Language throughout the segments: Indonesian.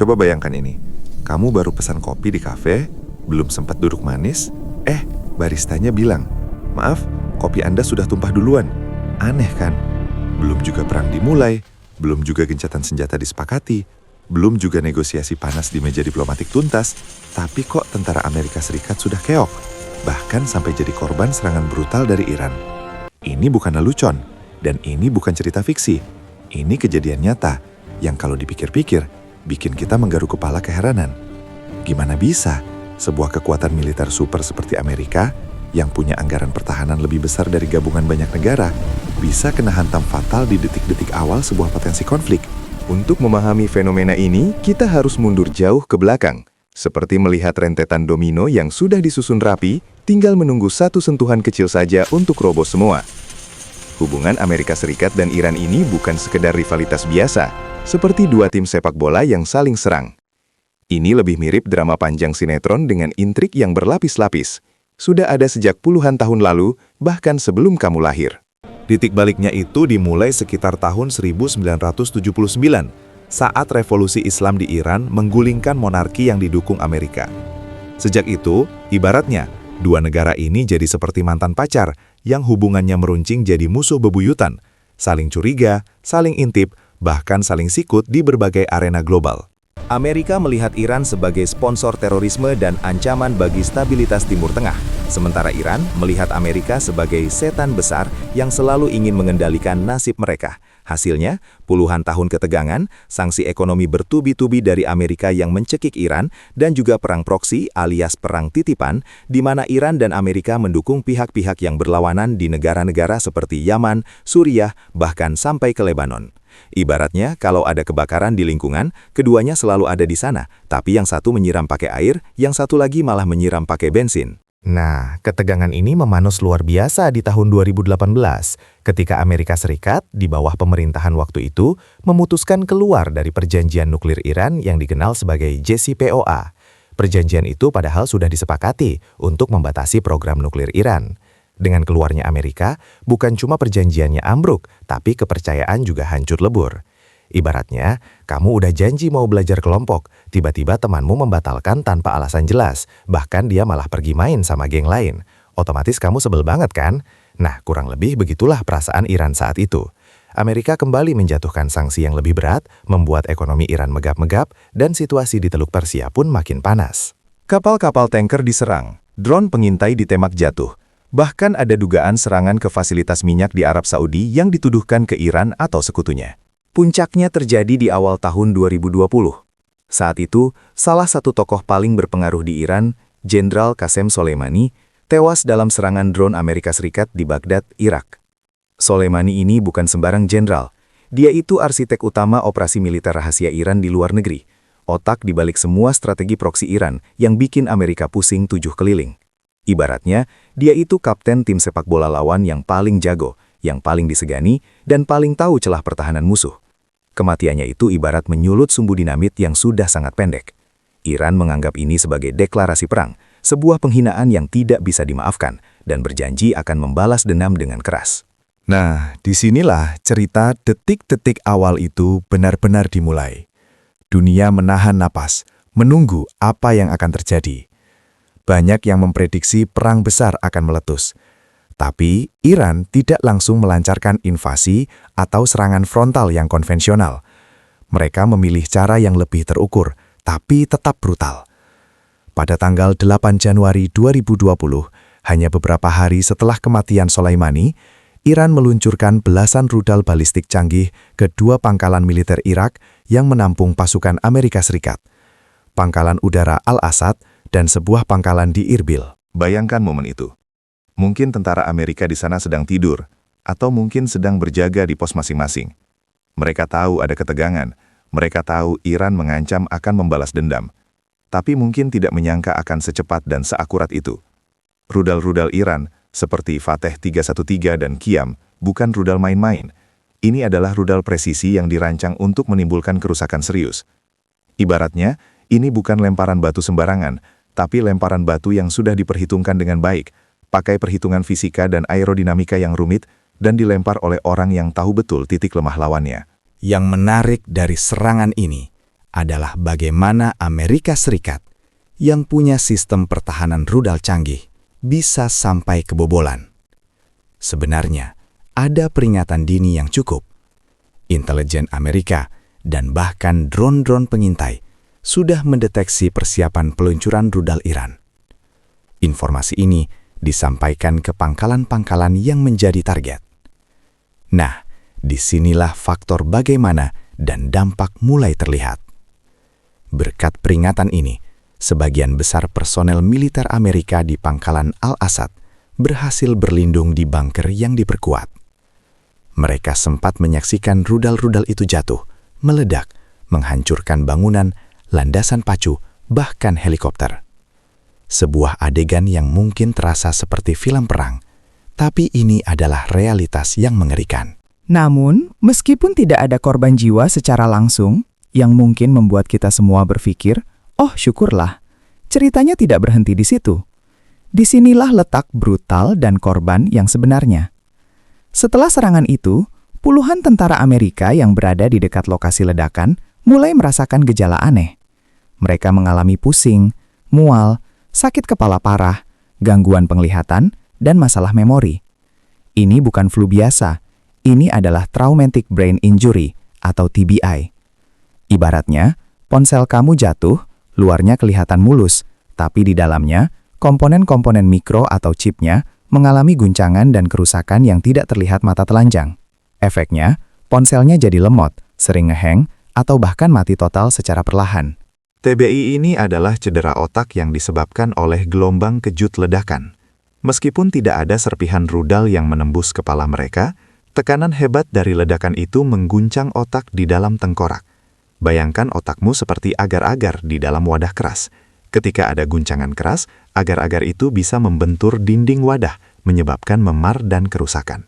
Coba bayangkan ini. Kamu baru pesan kopi di kafe, belum sempat duduk manis, baristanya bilang, "Maaf, kopi Anda sudah tumpah duluan." Aneh kan? Belum juga perang dimulai, belum juga gencatan senjata disepakati, belum juga negosiasi panas di meja diplomatik tuntas, tapi kok tentara Amerika Serikat sudah keok, bahkan sampai jadi korban serangan brutal dari Iran. Ini bukan lelucon, dan ini bukan cerita fiksi. Ini kejadian nyata, yang kalau dipikir-pikir, bikin kita menggaruk kepala keheranan. Gimana bisa sebuah kekuatan militer super seperti Amerika, yang punya anggaran pertahanan lebih besar dari gabungan banyak negara, bisa kena hantam fatal di detik-detik awal sebuah potensi konflik? Untuk memahami fenomena ini, kita harus mundur jauh ke belakang. Seperti melihat rentetan domino yang sudah disusun rapi, tinggal menunggu satu sentuhan kecil saja untuk roboh semua. Hubungan Amerika Serikat dan Iran ini bukan sekedar rivalitas biasa, seperti dua tim sepak bola yang saling serang. Ini lebih mirip drama panjang sinetron dengan intrik yang berlapis-lapis. Sudah ada sejak puluhan tahun lalu, bahkan sebelum kamu lahir. Titik baliknya itu dimulai sekitar tahun 1979, saat revolusi Islam di Iran menggulingkan monarki yang didukung Amerika. Sejak itu, ibaratnya, dua negara ini jadi seperti mantan pacar yang hubungannya meruncing jadi musuh bebuyutan, saling curiga, saling intip, bahkan saling sikut di berbagai arena global. Amerika melihat Iran sebagai sponsor terorisme dan ancaman bagi stabilitas Timur Tengah, sementara Iran melihat Amerika sebagai setan besar yang selalu ingin mengendalikan nasib mereka. Hasilnya, puluhan tahun ketegangan, sanksi ekonomi bertubi-tubi dari Amerika yang mencekik Iran, dan juga perang proksi alias perang titipan, di mana Iran dan Amerika mendukung pihak-pihak yang berlawanan di negara-negara seperti Yaman, Suriah, bahkan sampai ke Lebanon. Ibaratnya, kalau ada kebakaran di lingkungan, keduanya selalu ada di sana, tapi yang satu menyiram pakai air, yang satu lagi malah menyiram pakai bensin. Nah, ketegangan ini memanas luar biasa di tahun 2018, ketika Amerika Serikat, di bawah pemerintahan waktu itu, memutuskan keluar dari perjanjian nuklir Iran yang dikenal sebagai JCPOA. Perjanjian itu padahal sudah disepakati untuk membatasi program nuklir Iran. Dengan keluarnya Amerika, bukan cuma perjanjiannya ambruk, tapi kepercayaan juga hancur lebur. Ibaratnya, kamu udah janji mau belajar kelompok, tiba-tiba temanmu membatalkan tanpa alasan jelas, bahkan dia malah pergi main sama geng lain. Otomatis kamu sebel banget kan? Nah, kurang lebih begitulah perasaan Iran saat itu. Amerika kembali menjatuhkan sanksi yang lebih berat, membuat ekonomi Iran megap-megap, dan situasi di Teluk Persia pun makin panas. Kapal-kapal tanker diserang, drone pengintai ditembak jatuh. Bahkan ada dugaan serangan ke fasilitas minyak di Arab Saudi yang dituduhkan ke Iran atau sekutunya. Puncaknya terjadi di awal tahun 2020. Saat itu, salah satu tokoh paling berpengaruh di Iran, Jenderal Qasem Soleimani, tewas dalam serangan drone Amerika Serikat di Baghdad, Irak. Soleimani ini bukan sembarang jenderal. Dia itu arsitek utama operasi militer rahasia Iran di luar negeri, otak di balik semua strategi proksi Iran yang bikin Amerika pusing 7 keliling. Ibaratnya, dia itu kapten tim sepak bola lawan yang paling jago, yang paling disegani, dan paling tahu celah pertahanan musuh. Kematiannya itu ibarat menyulut sumbu dinamit yang sudah sangat pendek. Iran menganggap ini sebagai deklarasi perang, sebuah penghinaan yang tidak bisa dimaafkan, dan berjanji akan membalas dendam dengan keras. Nah, disinilah cerita detik-detik awal itu benar-benar dimulai. Dunia menahan napas, menunggu apa yang akan terjadi. Banyak yang memprediksi perang besar akan meletus. Tapi, Iran tidak langsung melancarkan invasi atau serangan frontal yang konvensional. Mereka memilih cara yang lebih terukur, tapi tetap brutal. Pada tanggal 8 Januari 2020, hanya beberapa hari setelah kematian Soleimani, Iran meluncurkan belasan rudal balistik canggih ke dua pangkalan militer Irak yang menampung pasukan Amerika Serikat. Pangkalan udara Al-Asad dan sebuah pangkalan di Irbil. Bayangkan momen itu. Mungkin tentara Amerika di sana sedang tidur, atau mungkin sedang berjaga di pos masing-masing. Mereka tahu ada ketegangan, mereka tahu Iran mengancam akan membalas dendam. Tapi mungkin tidak menyangka akan secepat dan seakurat itu. Rudal-rudal Iran, seperti Fateh 313 dan Qiyam, bukan rudal main-main. Ini adalah rudal presisi yang dirancang untuk menimbulkan kerusakan serius. Ibaratnya, ini bukan lemparan batu sembarangan, tapi lemparan batu yang sudah diperhitungkan dengan baik, pakai perhitungan fisika dan aerodinamika yang rumit, dan dilempar oleh orang yang tahu betul titik lemah lawannya. Yang menarik dari serangan ini, adalah bagaimana Amerika Serikat yang punya sistem pertahanan rudal canggih bisa sampai kebobolan. Sebenarnya, ada peringatan dini yang cukup. Intelijen Amerika dan bahkan drone-drone pengintai sudah mendeteksi persiapan peluncuran rudal Iran. Informasi ini disampaikan ke pangkalan-pangkalan yang menjadi target. Nah, disinilah faktor bagaimana dan dampak mulai terlihat. Berkat peringatan ini, sebagian besar personel militer Amerika di pangkalan Al-Asad berhasil berlindung di bunker yang diperkuat. Mereka sempat menyaksikan rudal-rudal itu jatuh, meledak, menghancurkan bangunan, landasan pacu, bahkan helikopter. Sebuah adegan yang mungkin terasa seperti film perang, tapi ini adalah realitas yang mengerikan. Namun, meskipun tidak ada korban jiwa secara langsung, yang mungkin membuat kita semua berpikir, oh syukurlah, ceritanya tidak berhenti di situ. Disinilah letak brutal dan korban yang sebenarnya. Setelah serangan itu, puluhan tentara Amerika yang berada di dekat lokasi ledakan mulai merasakan gejala aneh. Mereka mengalami pusing, mual, sakit kepala parah, gangguan penglihatan, dan masalah memori. Ini bukan flu biasa, ini adalah traumatic brain injury atau TBI. Ibaratnya, ponsel kamu jatuh, luarnya kelihatan mulus, tapi di dalamnya, komponen-komponen mikro atau chipnya mengalami guncangan dan kerusakan yang tidak terlihat mata telanjang. Efeknya, ponselnya jadi lemot, sering ngeheng, atau bahkan mati total secara perlahan. TBI ini adalah cedera otak yang disebabkan oleh gelombang kejut ledakan. Meskipun tidak ada serpihan rudal yang menembus kepala mereka, tekanan hebat dari ledakan itu mengguncang otak di dalam tengkorak. Bayangkan otakmu seperti agar-agar di dalam wadah keras. Ketika ada guncangan keras, agar-agar itu bisa membentur dinding wadah, menyebabkan memar dan kerusakan.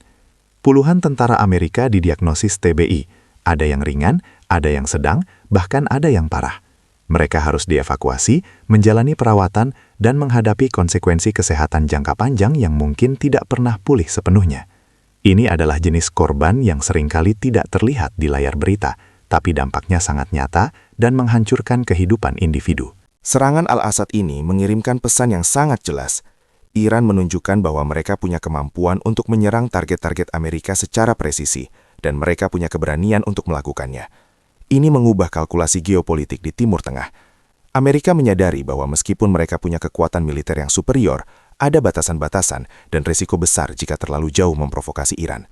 Puluhan tentara Amerika didiagnosis TBI. Ada yang ringan, ada yang sedang, bahkan ada yang parah. Mereka harus dievakuasi, menjalani perawatan, dan menghadapi konsekuensi kesehatan jangka panjang yang mungkin tidak pernah pulih sepenuhnya. Ini adalah jenis korban yang seringkali tidak terlihat di layar berita, tapi dampaknya sangat nyata dan menghancurkan kehidupan individu. Serangan Al-Asad ini mengirimkan pesan yang sangat jelas. Iran menunjukkan bahwa mereka punya kemampuan untuk menyerang target-target Amerika secara presisi, dan mereka punya keberanian untuk melakukannya. Ini mengubah kalkulasi geopolitik di Timur Tengah. Amerika menyadari bahwa meskipun mereka punya kekuatan militer yang superior, ada batasan-batasan dan risiko besar jika terlalu jauh memprovokasi Iran.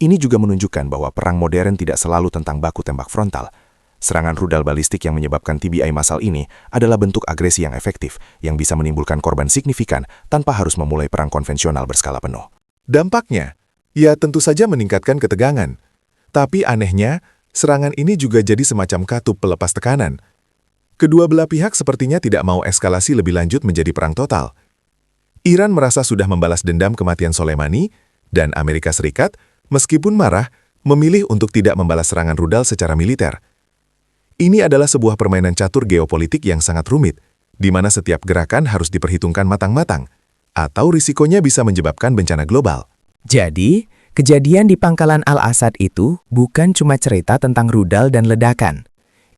Ini juga menunjukkan bahwa perang modern tidak selalu tentang baku tembak frontal. Serangan rudal balistik yang menyebabkan TBI massal ini adalah bentuk agresi yang efektif yang bisa menimbulkan korban signifikan tanpa harus memulai perang konvensional berskala penuh. Dampaknya, ya tentu saja meningkatkan ketegangan. Tapi anehnya, serangan ini juga jadi semacam katup pelepas tekanan. Kedua belah pihak sepertinya tidak mau eskalasi lebih lanjut menjadi perang total. Iran merasa sudah membalas dendam kematian Soleimani, dan Amerika Serikat, meskipun marah, memilih untuk tidak membalas serangan rudal secara militer. Ini adalah sebuah permainan catur geopolitik yang sangat rumit, di mana setiap gerakan harus diperhitungkan matang-matang, atau risikonya bisa menyebabkan bencana global. Jadi, kejadian di pangkalan Al-Asad itu bukan cuma cerita tentang rudal dan ledakan.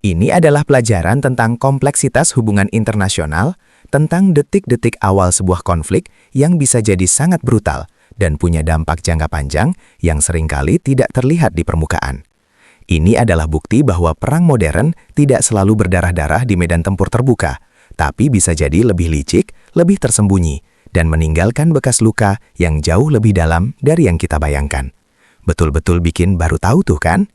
Ini adalah pelajaran tentang kompleksitas hubungan internasional, tentang detik-detik awal sebuah konflik yang bisa jadi sangat brutal dan punya dampak jangka panjang yang seringkali tidak terlihat di permukaan. Ini adalah bukti bahwa perang modern tidak selalu berdarah-darah di medan tempur terbuka, tapi bisa jadi lebih licik, lebih tersembunyi, dan meninggalkan bekas luka yang jauh lebih dalam dari yang kita bayangkan. Betul-betul bikin baru tahu tuh kan?